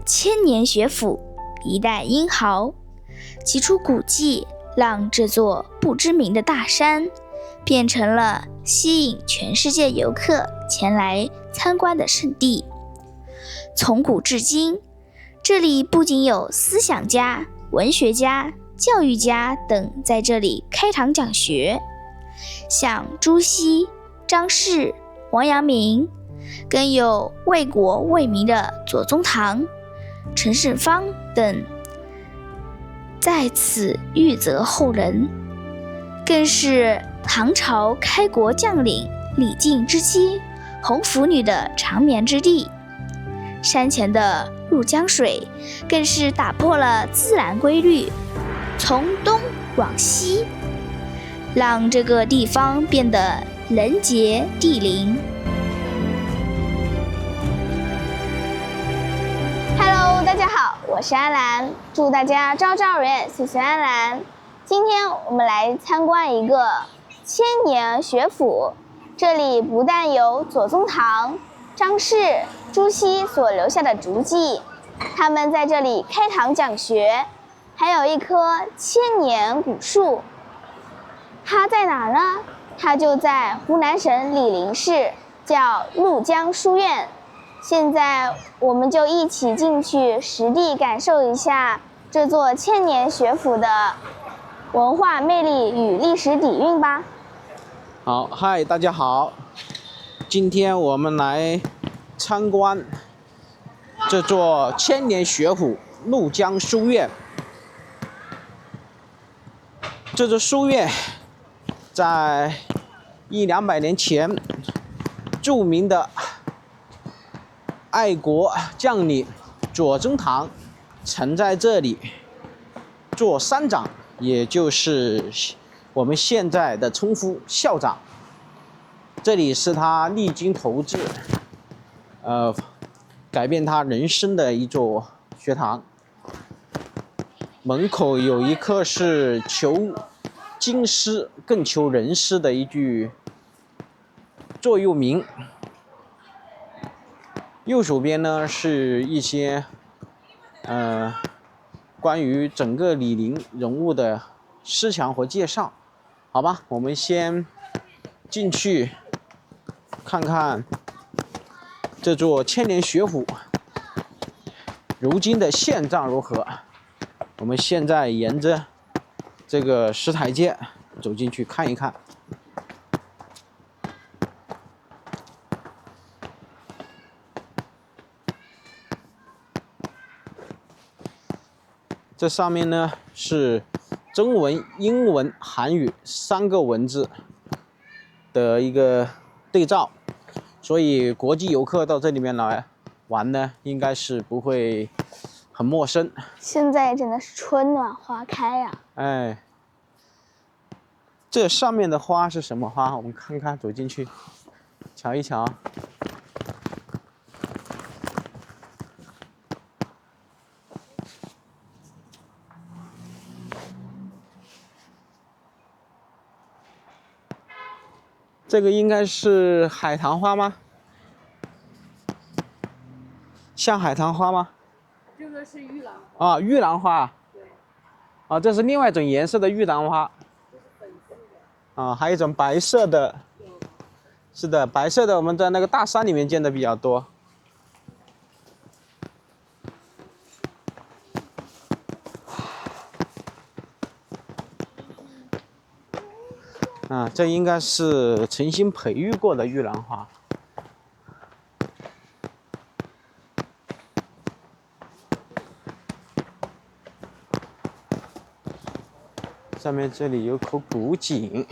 千年学府，一代英豪，几处古迹让这座不知名的大山变成了吸引全世界游客前来参观的圣地。从古至今，这里不仅有思想家、文学家、教育家等在这里开堂讲学，像朱熹、张氏、王阳明，更有为国为民的左宗棠、陈胜方等在此育泽后人，更是唐朝开国将领李靖之妻红拂女的长眠之地。山前的入江水更是打破了自然规律，从东往西，让这个地方变得人杰地灵。Hello， 大家好，我是安澜，祝大家朝朝如愿，岁岁安澜。今天我们来参观一个千年学府，这里不但有左宗棠、张氏、朱熹所留下的足迹，他们在这里开堂讲学，还有一棵千年古树。它在哪儿呢？它就在湖南省醴陵市，叫陆江书院。现在我们就一起进去实地感受一下这座千年学府的文化魅力与历史底蕴吧。好，嗨，大家好，今天我们来参观这座千年学府陆江书院。这座书院在100-200年前，著名的爱国将领左宗棠曾在这里做山长，也就是我们现在的称呼校长。这里是他励精图治，改变他人生的一座学堂。门口有一刻是求经师更求人师的一句座右铭。右手边呢是一些关于整个醴陵人物的思想和介绍。好吧，我们先进去看看这座千年学府如今的现状如何。我们现在沿着这个石台阶走进去看一看。这上面呢是中文、英文、韩语3个文字的一个对照，所以国际游客到这里面来玩呢，应该是不会很陌生。现在真的是春暖花开呀！哎，这上面的花是什么花？我们看看，走进去瞧一瞧。这个应该是海棠花吗？像海棠花吗？这个是玉兰花。啊，玉兰花。对。啊，这是另外一种颜色的玉兰花。这是粉色的。啊，还有一种白色的。是的，白色的我们在那个大山里面见的比较多。啊，这应该是诚心培育过的玉兰花。上面这里有口古井。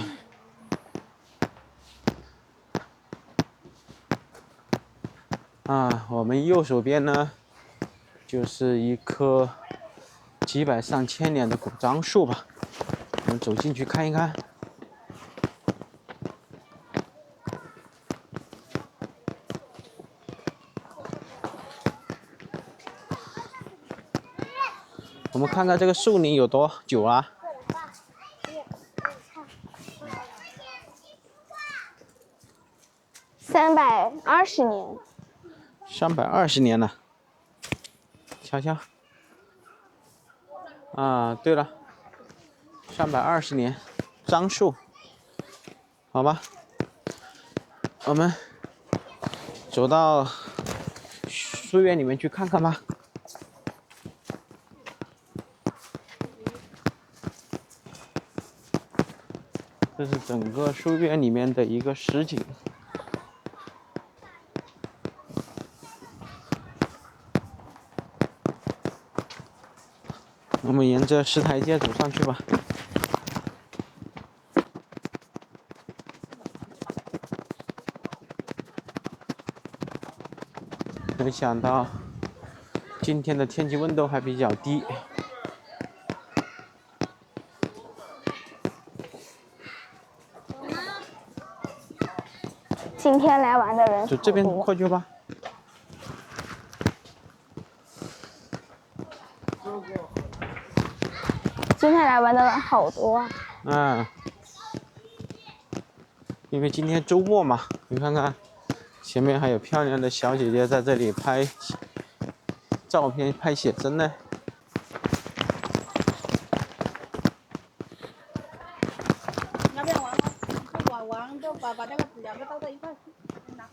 啊，我们右手边呢，就是一棵几百上千年的古樟树吧。我们走进去看一看。我们看看这个树龄有多久啊？320年。320年了。瞧瞧。啊，对了，320年樟树，好吧，我们走到书院里面去看看吧。这是整个书院里面的一个实景。我们沿着石台阶走上去吧。没想到今天的天气温度还比较低。今天来玩的人就这边过去吧。今天来玩的人好多啊。嗯，因为今天周末嘛，你看看前面还有漂亮的小姐姐在这里拍照片、拍写真呢。那边玩了，玩就把那个2个倒在一块去，拿。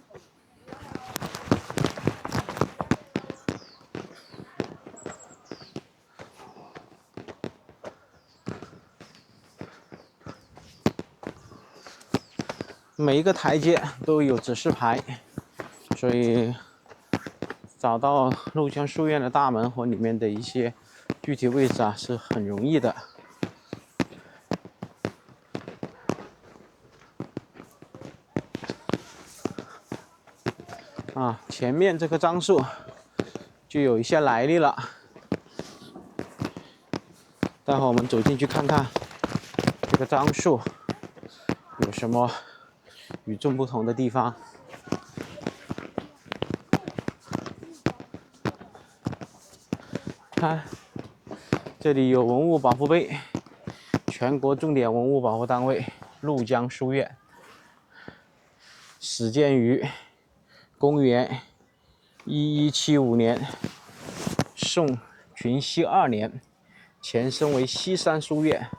每一个台阶都有指示牌，所以找到鹭江书院的大门和里面的一些具体位置啊是很容易的。啊，前面这棵樟树就有一些来历了，待会我们走进去看看这个樟树有什么与众不同的地方。看，这里有文物保护碑，全国重点文物保护单位鹭江书院，始建于公元1175年，宋群熙2年，前身为西山书院，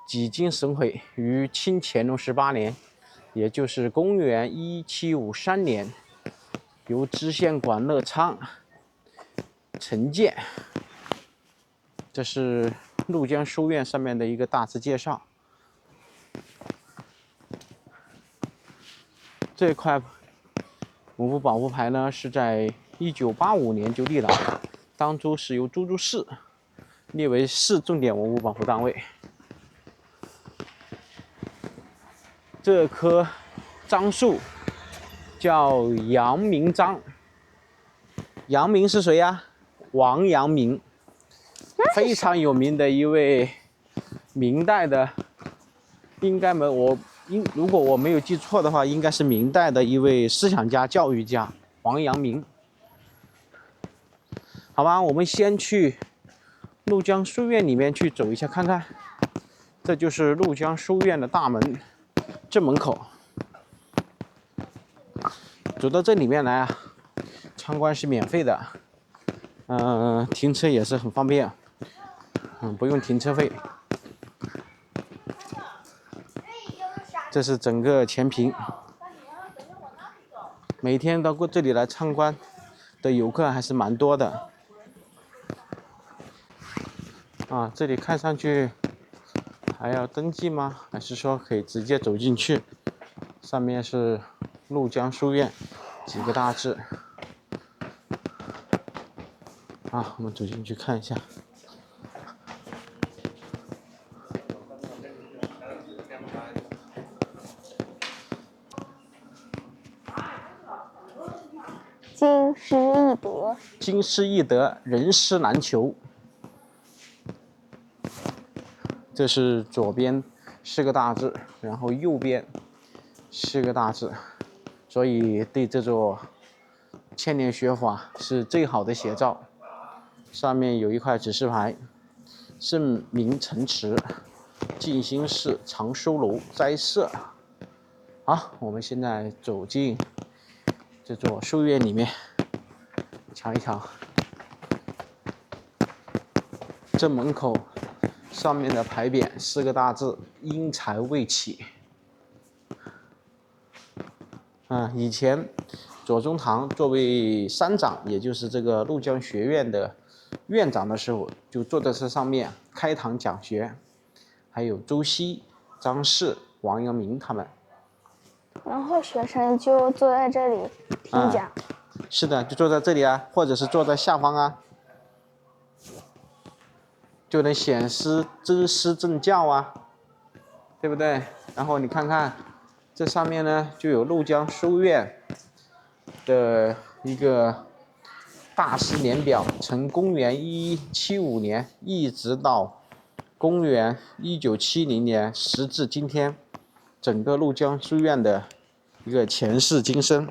几经审毁于清乾隆18年，也就是公元1753年，由知县管乐昌承建。这是鹭江书院上面的一个大致介绍。这块文物保护牌呢，是在1985年就立了，当初是由朱市列为市重点文物保护单位。这棵樟树叫阳明樟，阳明是谁呀？王阳明，非常有名的一位明代的，如果我没有记错的话，应该是明代的一位思想家、教育家王阳明。好吧，我们先去鹭江书院里面去走一下看看。这就是鹭江书院的大门正门口。走到这里面来啊，参观是免费的，停车也是很方便，不用停车费。这是整个前屏，每天到过这里来参观的游客还是蛮多的。啊，这里看上去还要登记吗？还是说可以直接走进去？上面是鹭江书院几个大字。啊，我们走进去看一下。经师易得，经师易得，人师难求。这是左边4个大字，然后右边4个大字，所以对这座千年学法是最好的写照。上面有一块指示牌：圣明城池、静心寺、藏书楼、斋舍。好，我们现在走进这座书院里面，瞧一瞧正门口上面的牌匾4个大字“因财未起”。以前左宗棠作为山长，也就是这个怒江学院的院长的时候，就坐在这上面开堂讲学，还有周希、张氏、王阳明他们。然后学生就坐在这里听讲。是的，就坐在这里啊，或者是坐在下方啊，就能显示尊师正教啊，对不对？然后你看看这上面呢，就有怒江书院的一个大师年表，从公元1175年一直到公元1970年，时至今天，整个怒江书院的一个前世今生。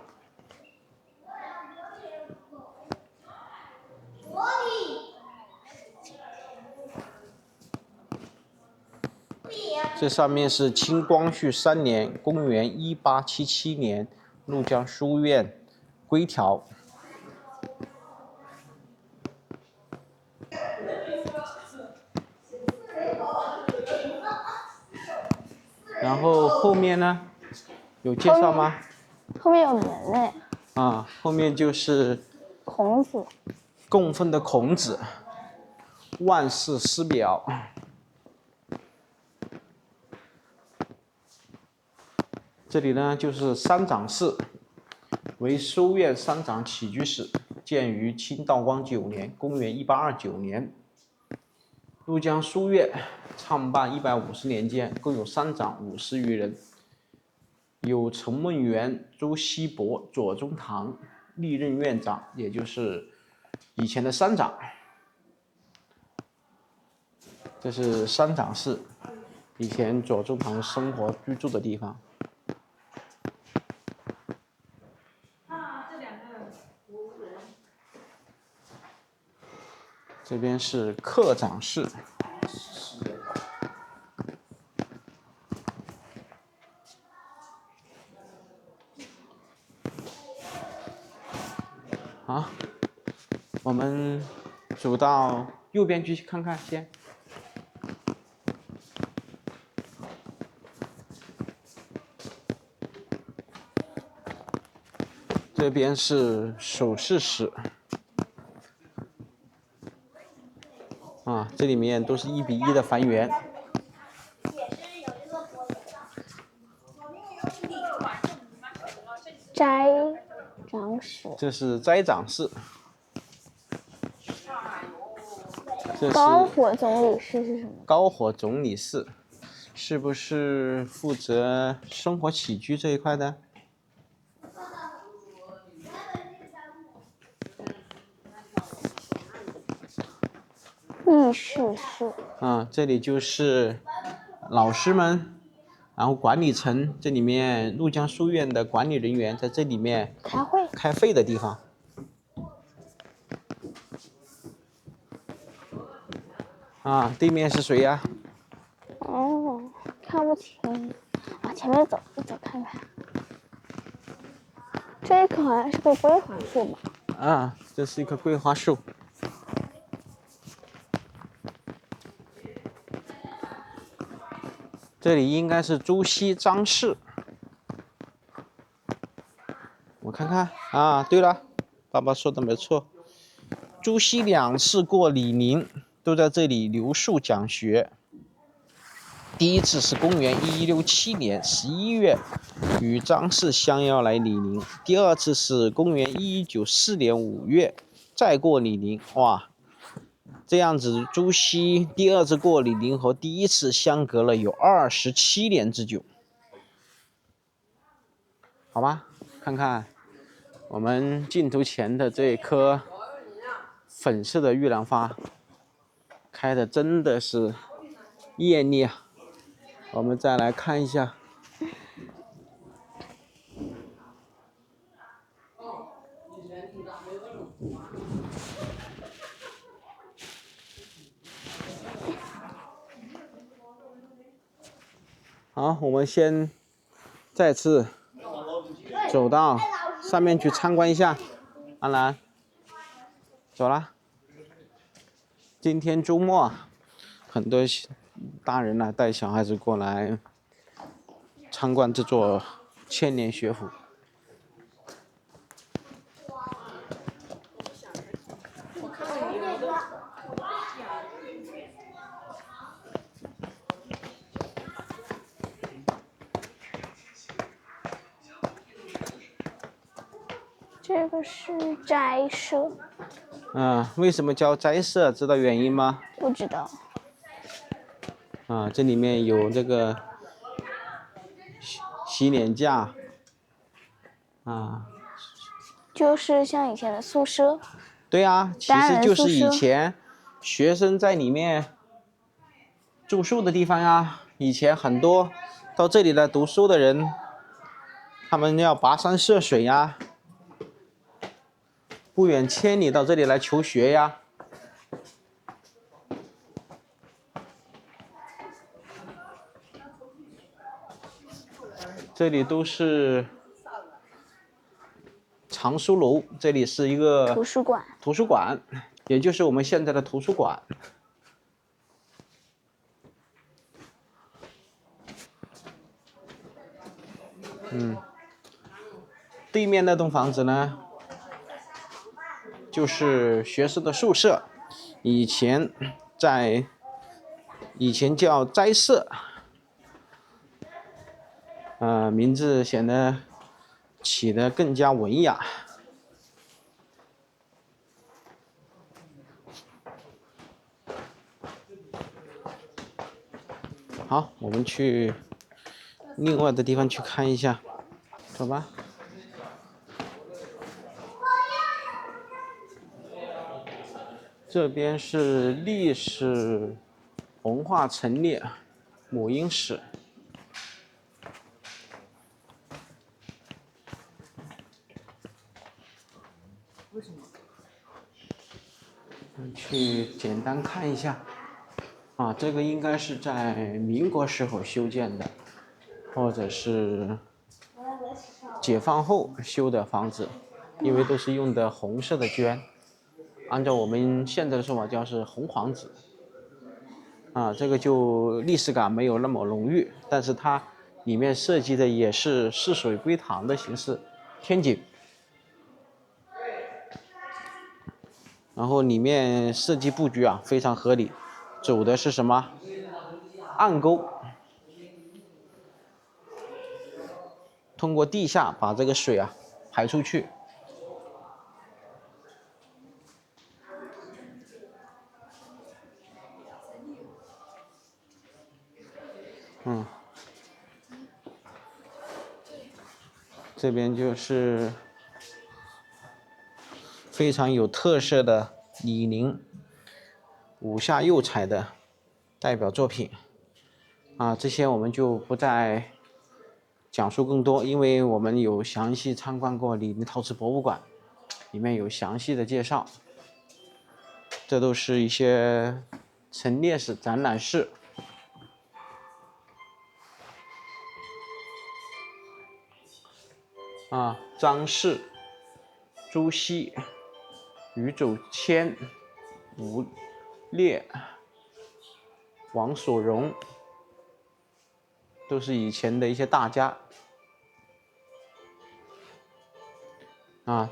这上面是清光绪3年，公元1877年，怒江书院规条。然后后面呢，有介绍吗？后面有人嘞。后面就是孔子供奉的孔子，万世师表。这里呢就是三长室，为书院三长起居室，建于清道光9年，公元1829年。怒江书院创办150年间，共有三长50余人，有陈梦圆、周希伯、左宗棠历任院长，也就是以前的三长。这是三长室，以前左宗棠生活居住的地方。这边是课长室。好，我们走到右边去看看先。这边是首饰室。这里面都是1比1的还原。斋长室。这是斋长室。这是高火总理室是什么？高火总理室，是不是负责生活起居这一块的？议事室。这里就是老师们，然后管理层，这里面怒江书院的管理人员在这里面开会的地方。对面是谁呀？看不清。往前面走一走看看。这一棵好像是个桂花树吧？这是一棵桂花树。这里应该是朱熹张氏。我看看对了，爸爸说的没错，朱熹2次过李宁，都在这里留宿讲学。第一次是公元1167年11月，与张氏相邀来李宁；第二次是公元1194年5月，再过李宁。哇，这样子朱熹第二次过李宁和第一次相隔了有27年之久。好吧，看看我们镜头前的这一棵粉色的玉兰花，开的真的是艳丽啊！我们再来看一下，好，我们先再次走到上面去参观一下。安兰，走了。今天周末，很多大人呢带小孩子过来参观这座千年学府。这个是斋舍，为什么叫斋舍？知道原因吗？不知道。这里面有这个洗脸架，就是像以前的宿舍。对啊，其实就是以前学生在里面住宿的地方呀。以前很多到这里来读书的人，他们要跋山涉水呀，不远千里到这里来求学呀。这里都是藏书楼，这里是一个图书馆，也就是我们现在的图书馆。对面那栋房子呢，就是学生的宿舍，以前叫斋舍，名字显得起得更加文雅。好，我们去另外的地方去看一下，走吧。这边是历史文化陈列母婴室。去简单看一下。这个应该是在民国时候修建的，或者是解放后修的房子，因为都是用的红色的绢，按照我们现在的说法叫是红黄纸。这个就历史感没有那么浓郁，但是它里面设计的也是四水归堂的形式，天井。然后里面设计布局非常合理，走的是什么？暗沟，通过地下把这个水排出去。这边就是非常有特色的李陵五下釉彩的代表作品。这些我们就不再讲述更多，因为我们有详细参观过李陵陶瓷博物馆，里面有详细的介绍。这都是一些陈列室、展览室。张氏、朱熹、余守谦、吴烈、王所荣，都是以前的一些大家。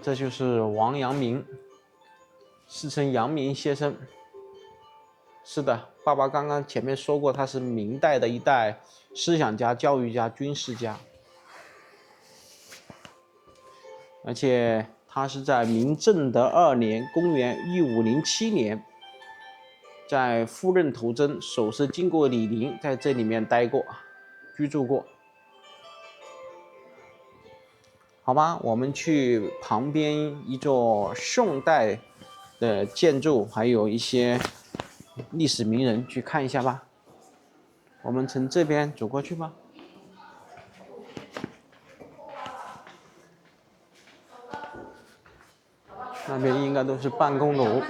这就是王阳明，世称阳明先生。是的，爸爸刚刚前面说过，他是明代的一代思想家、教育家、军事家。而且他是在明正德2年，公元1507年，在赴任投征，首次经过李陵，在这里面待过，居住过。好吧，我们去旁边一座宋代的建筑，还有一些历史名人去看一下吧。我们从这边走过去吧。那边应该都是办公楼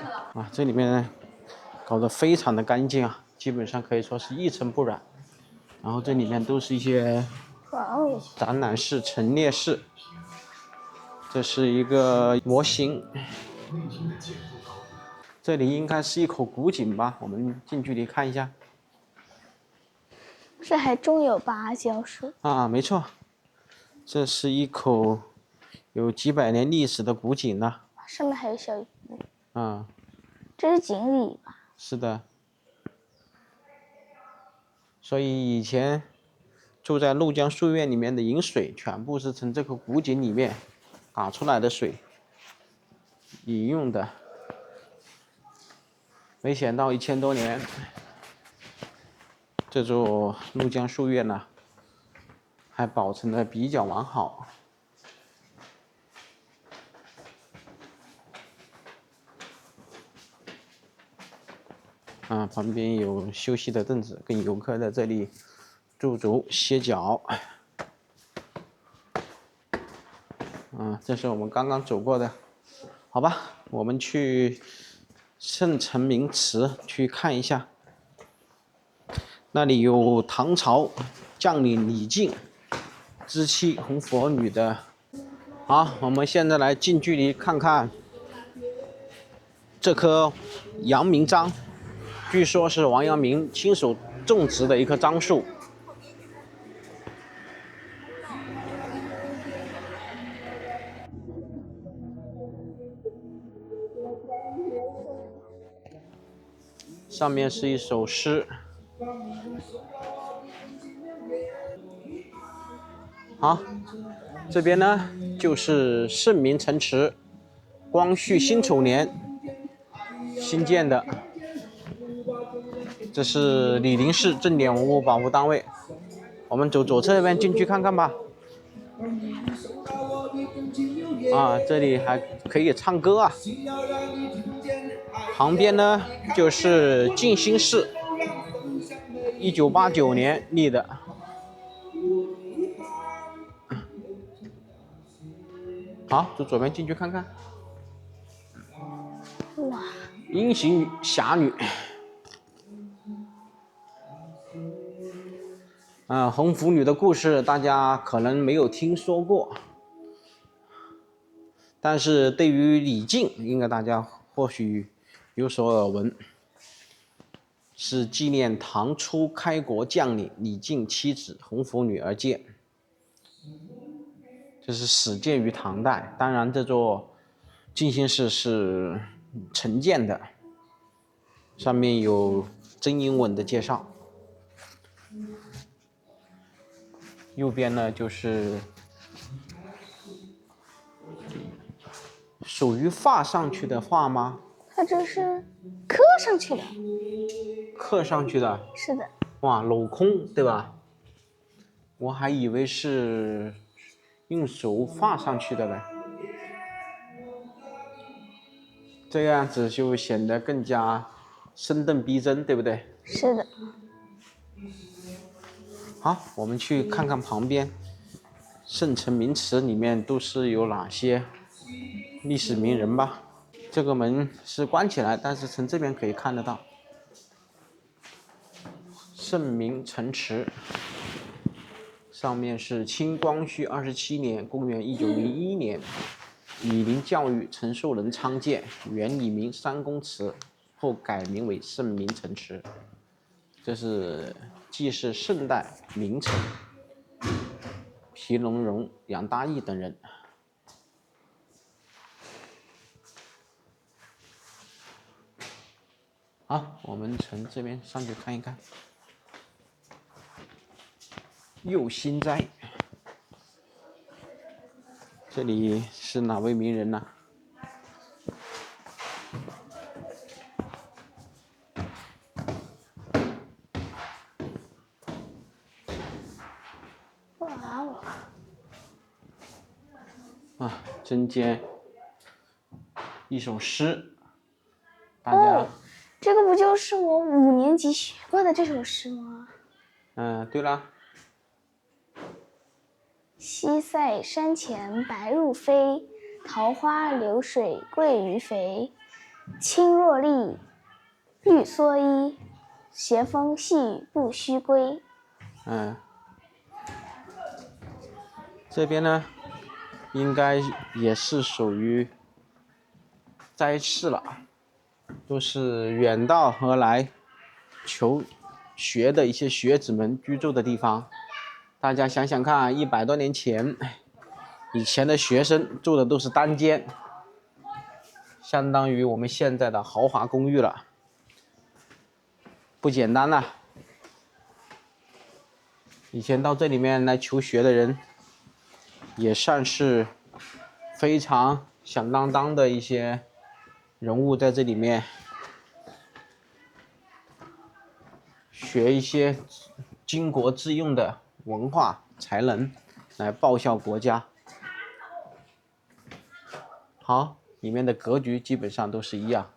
这里面搞得非常的干净基本上可以说是一尘不染。然后这里面都是一些展览室、陈列室。这是一个模型，这里应该是一口古井吧？我们近距离看一下。这还种有芭蕉树啊，没错，这是一口有几百年历史的古井呢。上面还有小鱼。啊，这是锦鲤吧？是的。所以以前住在怒江书院里面的饮水，全部是从这口古井里面打出来的水饮用的。没想到1000多年，这座怒江书院呢，还保存的比较完好。啊，旁边有休息的凳子，跟游客在这里驻足歇脚。这是我们刚刚走过的，好吧，我们去圣成明祠去看一下。那里有唐朝将领李靖之妻红佛女的。好，我们现在来近距离看看这棵阳明樟，据说是王阳明亲手种植的一棵樟树。上面是一首诗。好，这边呢就是圣明城池，光绪辛丑年新建的。这是醴陵市重点文物保护单位，我们走左侧这边进去看看吧。这里还可以唱歌啊。旁边呢就是静心寺，1989年立的。好，走左边进去看看。哇，阴行侠女。红拂女的故事大家可能没有听说过，但是对于李靖应该大家或许有所耳闻，是纪念唐初开国将领李靖妻子红拂女而建，这是始建于唐代。当然这座静心寺是陈建的，上面有真英文的介绍。右边呢就是属于画上去的画吗？它这是刻上去的。刻上去的。是的。哇，镂空对吧？我还以为是用手画上去的呢。这样子就显得更加生动逼真，对不对？是的。好，我们去看看旁边圣成明祠里面都是有哪些历史名人吧。这个门是关起来，但是从这边可以看得到。圣明城池上面是清光绪27年，公元1901年，醴陵教育陈寿仁昌建，原李明3公祠，后改名为圣明城池。这是既是圣代名臣皮荣荣、杨大义等人。好，我们从这边上去看一看。右心斋，这里是哪位名人呢？哇哦！中间一首诗，大家。这个不就是我5年级学过的这首诗吗？对了。西塞山前白鹭飞，桃花流水鳜鱼肥。青箬笠，绿蓑衣，斜风细雨不须归。这边呢，应该也是属于斋室了。都是远道而来求学的一些学子们居住的地方。大家想想看，100多年前，以前的学生住的都是单间，相当于我们现在的豪华公寓了，不简单了。以前到这里面来求学的人，也算是非常响当当的一些人物，在这里面学一些巾帼致用的文化才能，来报效国家。好，里面的格局基本上都是一样。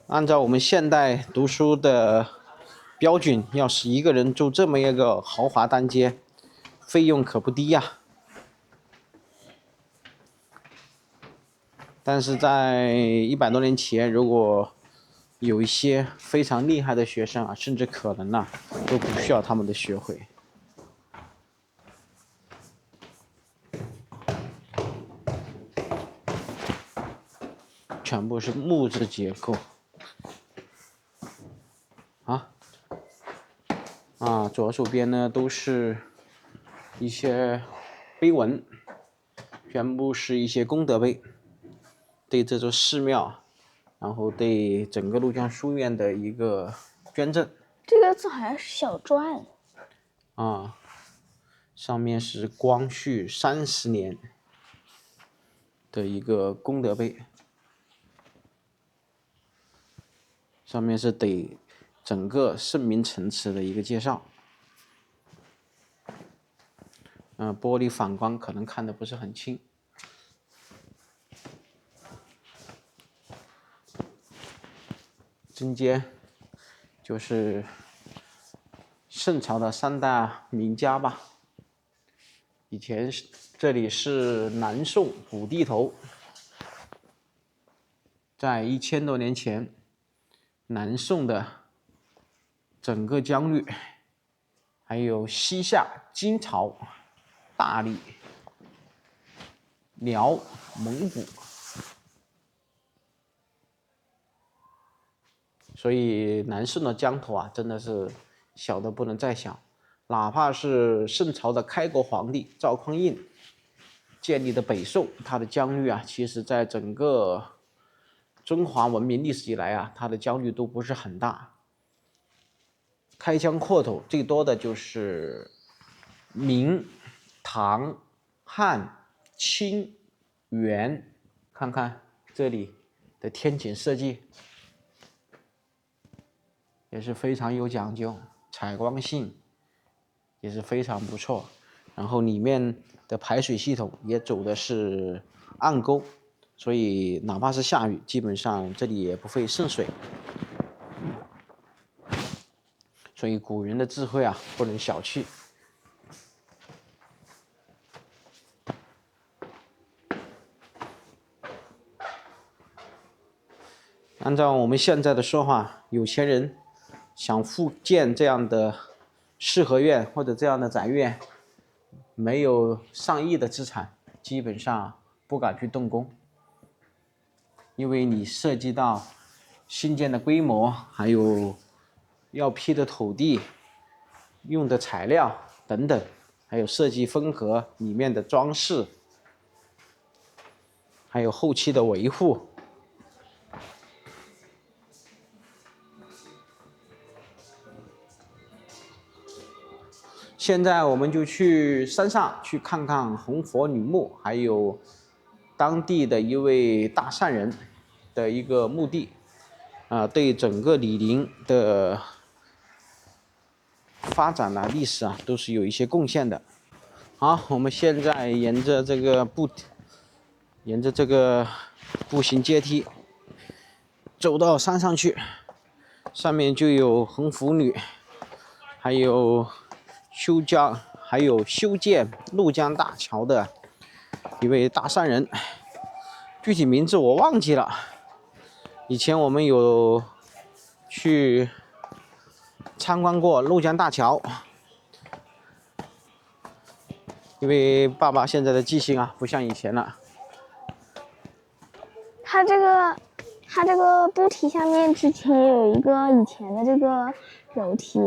按照我们现代读书的标准，要是一个人住这么一个豪华单间，费用可不低呀。但是在100多年前，如果有一些非常厉害的学生啊，甚至可能啊都不需要他们的学费。全部是木质结构。左手边呢都是一些碑文，全部是一些功德碑，对这座寺庙，然后对整个怒江书院的一个捐赠。这个字好像是小篆。上面是光绪30年的一个功德碑，上面是对整个圣明城池的一个介绍。玻璃反光可能看得不是很清。中间就是圣朝的3大名家吧。以前这里是南宋古地头，在1000多年前，南宋的整个疆域，还有西夏、金朝、大理、辽、蒙古，所以南宋的疆土啊，真的是小的不能再小。哪怕是圣朝的开国皇帝赵匡胤建立的北宋，它的疆域啊，其实在整个中华文明历史以来啊，它的疆域都不是很大。开疆扩土最多的就是明、唐、汉、清、元。看看这里的天井设计也是非常有讲究，采光性也是非常不错，然后里面的排水系统也走的是暗沟，所以哪怕是下雨，基本上这里也不会渗水。所以古人的智慧啊，不能小觑。按照我们现在的说法，有钱人想复建这样的四合院或者这样的宅院，没有上亿的资产，基本上不敢去动工，因为你涉及到新建的规模，还有要批的土地、用的材料等等，还有设计风格、里面的装饰，还有后期的维护。现在我们就去山上去看看红佛女墓，还有当地的一位大善人的一个墓地，对整个李陵的发展啊、历史啊，都是有一些贡献的。好，我们现在沿着这个步行阶梯走到山上去，上面就有红拂女，还有修建怒江大桥的一位大善人，具体名字我忘记了。以前我们有去参观过怒江大桥，因为爸爸现在的记性啊不像以前了。它这个布体下面之前也有一个以前的这个楼梯。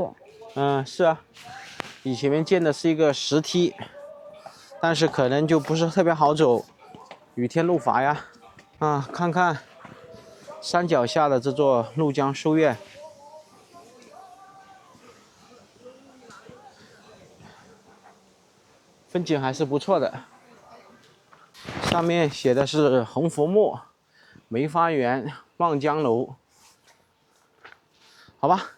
嗯，是啊，以前面建的是一个石梯，但是可能就不是特别好走，雨天路滑呀。啊，看看山脚下的这座怒江书院，风景还是不错的。上面写的是红佛墓、梅花园、望江楼，好吧。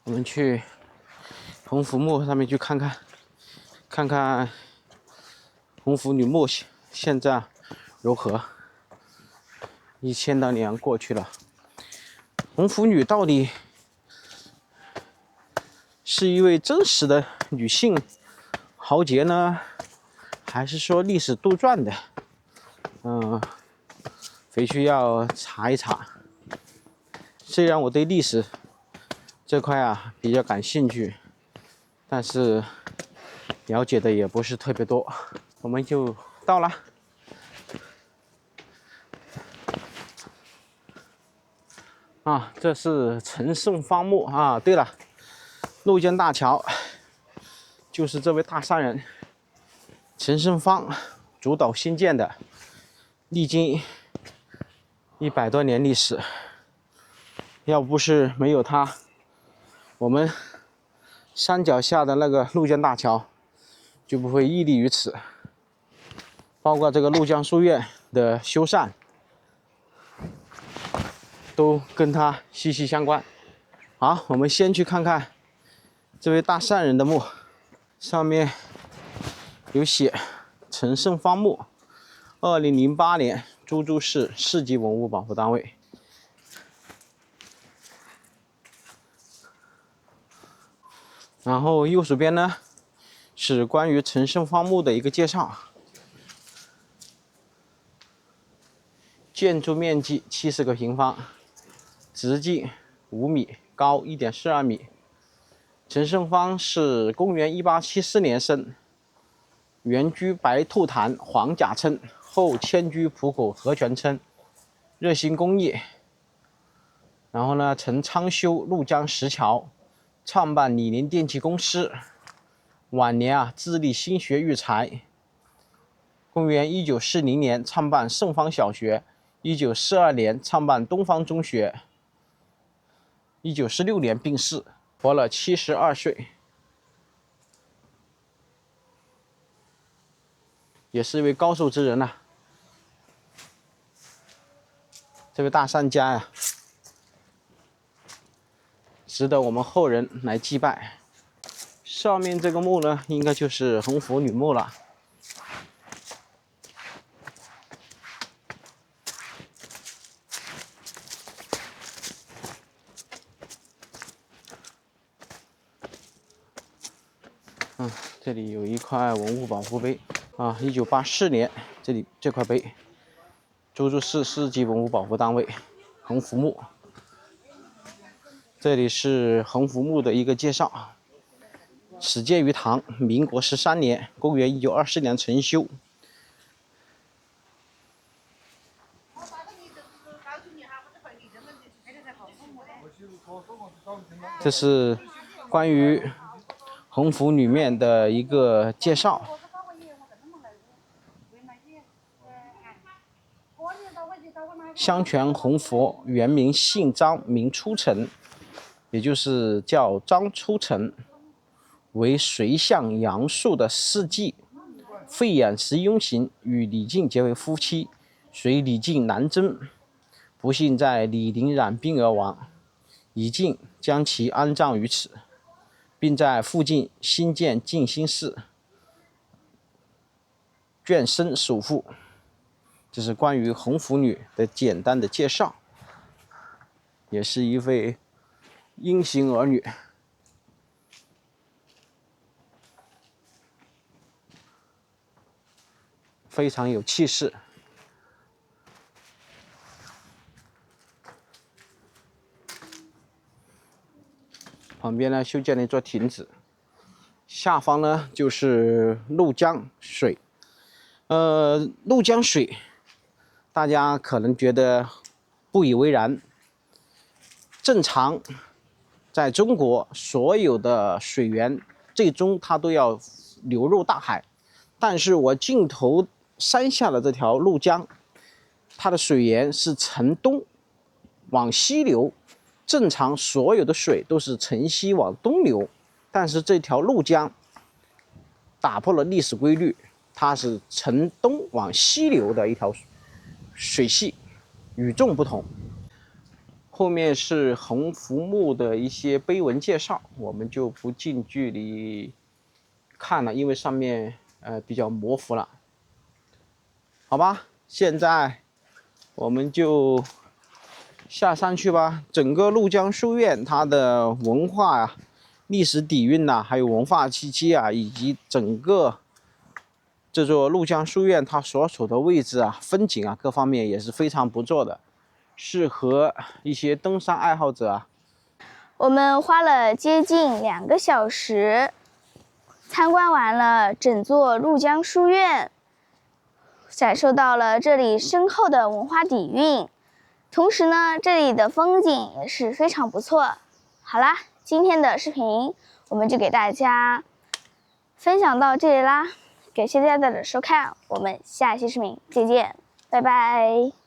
我们去红福墓上面去看看，看看红福女墓现在如何。1000多年过去了，红福女到底是一位真实的女性豪杰呢，还是说历史杜撰的？回去要查一查。虽然我对历史这块啊比较感兴趣，但是了解的也不是特别多。我们就到了。啊，这是陈胜方墓啊。对了，怒江大桥就是这位大善人陈胜方主导兴建的，历经100多年历史。要不是没有他，我们山脚下的那个怒江大桥就不会屹立于此。包括这个怒江书院的修缮，都跟他息息相关。好，我们先去看看这位大善人的墓，上面有写陈胜方墓，2008年株洲市市级文物保护单位。然后右手边呢是关于陈胜方墓的一个介绍，建筑面积70个平方，直径5米，高1.42米。陈胜方是公元1874年生，原居白兔潭黄甲村，后迁居浦口合泉村，热心公益。然后呢，曾昌修怒江石桥，创办李宁电器公司。晚年啊，致力兴学育才。公元1940年创办圣方小学，1942年创办东方中学，1916年病逝，活了72岁，也是一位高寿之人呐。这位大善家呀，值得我们后人来祭拜。上面这个墓呢，应该就是红佛女墓了。这里有一块文物保护碑啊，1984年这块碑，株洲市市级文物保护单位红福墓。这里是红福墓的一个介绍。始建于唐，民国13年，公元1924年重修。这是关于红福女面的一个介绍。相传红佛原名姓张，名初成，也就是叫张初成，为隋相杨素的侍妓，慧眼识雍行，与李靖结为夫妻。随李靖南征，不幸在李陵染病而亡，李靖将其安葬于此，并在附近新建静心寺，眷生守护。这是关于红福女的简单的介绍，也是一位英雄儿女。非常有气势。旁边呢修建了一座亭子，下方呢就是怒江水。怒江水，大家可能觉得不以为然。正常，在中国所有的水源最终它都要流入大海，但是我镜头山下的这条怒江，它的水源是呈东往西流。正常所有的水都是呈西往东流，但是这条怒江打破了历史规律，它是呈东往西流的一条水系，与众不同。后面是横幅墓的一些碑文介绍，我们就不近距离看了，因为上面比较模糊了。好吧，现在我们就下山去吧。整个怒江书院它的文化啊、历史底蕴呐，还有文化气息啊，以及整个这座怒江书院它所处的位置啊、风景啊各方面也是非常不错的，适合一些登山爱好者啊。我们花了接近2个小时，参观完了整座怒江书院，感受到了这里深厚的文化底蕴。同时呢，这里的风景也是非常不错。好啦，今天的视频我们就给大家分享到这里啦，感谢大家的收看，我们下期视频再见，拜拜。